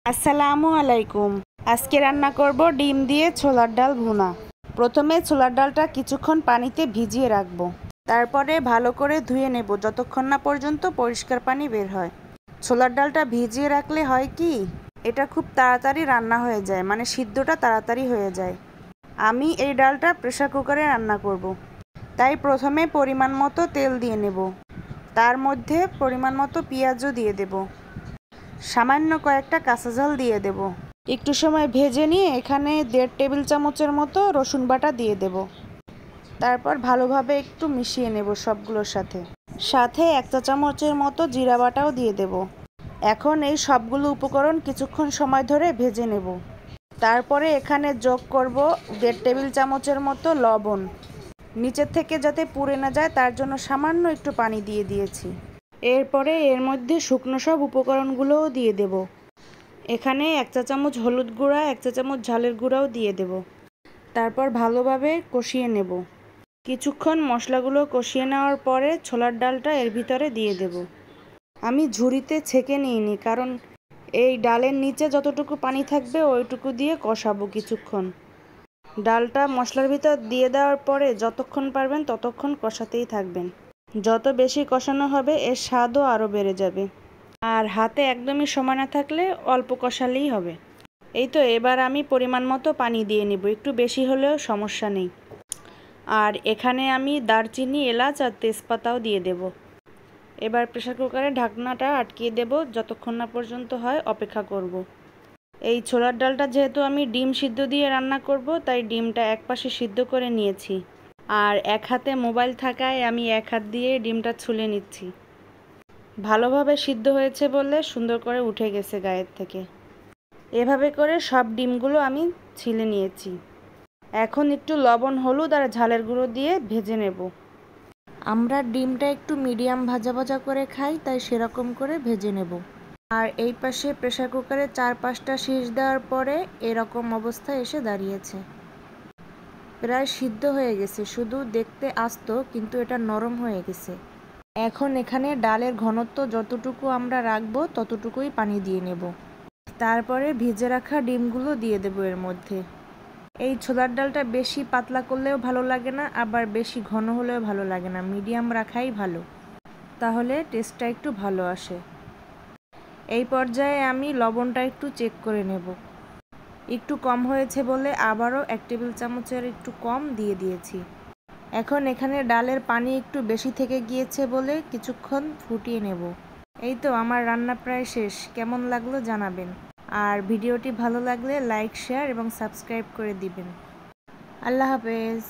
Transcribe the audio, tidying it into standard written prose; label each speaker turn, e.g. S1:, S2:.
S1: আসসালামু আলাইকুম। আজকে রান্না করব ডিম দিয়ে ছোলার ডাল ভুনা। প্রথমে ছোলার ডালটা কিছুক্ষণ পানিতে ভিজিয়ে রাখব। তারপরে ভালো করে ধুয়ে নেব যতক্ষণ না পর্যন্ত পরিষ্কার পানি বের হয়। ছোলার ডালটা ভিজিয়ে রাখলে হয় কি, এটা খুব তাড়াতাড়ি রান্না হয়ে যায়, মানে সিদ্ধটা তাড়াতাড়ি হয়ে যায়। আমি এই ডালটা প্রেসার কুকারে রান্না করব। তাই প্রথমে পরিমাণ মতো তেল দিয়ে নেব। তার মধ্যে পরিমাণ মতো পেঁয়াজও দিয়ে দেব। সামান্য কয়েকটা কাঁচা ঝাল দিয়ে দেব। একটু সময় ভেজে নিয়ে এখানে 1.5 টেবিল চামচের মতো রসুন বাটা দিয়ে দেব। তারপর ভালোভাবে একটু মিশিয়ে নেব সবগুলোর সাথে। সাথে 1 চা চামচের মতো জিরা বাটাও দিয়ে দেব। এখন এই সবগুলো উপকরণ কিছুক্ষণ সময় ধরে ভেজে নেব। তারপরে এখানে যোগ করব 1.5 টেবিল চামচের মতো লবণ। নিচের থেকে যাতে পুড়ে না যায় তার জন্য সামান্য একটু পানি দিয়ে দিয়েছি। এরপরে এর মধ্যে শুকনো সব উপকরণগুলোও দিয়ে দেব। এখানে 1 চা চামচ হলুদ গুঁড়া, 1 চা চামচ ঝালের গুঁড়াও দিয়ে দেব। তারপর ভালোভাবে কষিয়ে নেব। কিছুক্ষণ মশলাগুলো কষিয়ে নেওয়ার পরে ছোলার ডালটা এর ভিতরে দিয়ে দেব। আমি ঝুড়িতে ছেঁকে নিইনি, কারণ এই ডালের নিচে যতটুকু পানি থাকবে ওইটুকু দিয়ে কষাবো কিছুক্ষণ। ডালটা মশলার ভিতর দিয়ে দেওয়ার পরে যতক্ষণ পারবেন ততক্ষণ কষাতেই থাকবেন। যত বেশি কষানো হবে এর স্বাদও আরও বেড়ে যাবে। আর হাতে একদমই সময় না থাকলে অল্প কষালেই হবে। এই তো, এবার আমি পরিমাণ মতো পানি দিয়ে নিব, একটু বেশি হলেও সমস্যা নেই। আর এখানে আমি দারচিনি, এলাচ আর তেজপাতাও দিয়ে দেব। এবার প্রেসার কুকারে ঢাকনাটা আটকিয়ে দেব, যতক্ষণ না পর্যন্ত হয় অপেক্ষা করব। এই ছোলার ডালটা যেহেতু আমি ডিম সিদ্ধ দিয়ে রান্না করব, তাই ডিমটা এক পাশে সিদ্ধ করে নিয়েছি। আর এক হাতে মোবাইল থাকায় আমি এক হাত দিয়ে ডিমটা ছুলে নিচ্ছি। ভালোভাবে সিদ্ধ হয়েছে বলে সুন্দর করে উঠে গেছে গায়ের থেকে। এভাবে করে সব ডিমগুলো আমি ছিলে নিয়েছি। এখন একটু লবণ, হলুদ আর ঝালের গুঁড়ো দিয়ে ভেজে নেব। আমরা ডিমটা একটু মিডিয়াম ভাজা ভাজা করে খাই, তাই সেরকম করে ভেজে নেব। আর এই পাশে প্রেসার কুকারে 4-5টা সিজ দেওয়ার পরে এরকম অবস্থায় এসে দাঁড়িয়েছে। প্রায় সিদ্ধ হয়ে গেছে, শুধু দেখতে আস্ত, কিন্তু এটা নরম হয়ে গেছে। এখন এখানে ডালের ঘনত্ব যতটুকু আমরা রাখবো ততটুকুই পানি দিয়ে নেব। তারপরে ভিজে রাখা ডিমগুলো দিয়ে দেবো এর মধ্যে। এই ছোলার ডালটা বেশি পাতলা করলেও ভালো লাগে না, আবার বেশি ঘন হলেও ভালো লাগে না, মিডিয়াম রাখাই ভালো, তাহলে টেস্টটা একটু ভালো আসে। এই পর্যায়ে আমি লবণটা একটু চেক করে নেব। একটু কম হয়েছে বলে আবারও 1 টেবিল চামচের একটু কম দিয়ে দিয়েছি। এখন এখানে ডালের পানি একটু বেশি থেকে গিয়েছে বলে কিছুক্ষণ ফুটিয়ে নেব। এই তো, আমার রান্না প্রায় শেষ। কেমন লাগলো জানাবেন। আর ভিডিওটি ভালো লাগলে লাইক, শেয়ার এবং সাবস্ক্রাইব করে দিবেন। আল্লাহ হাফেজ।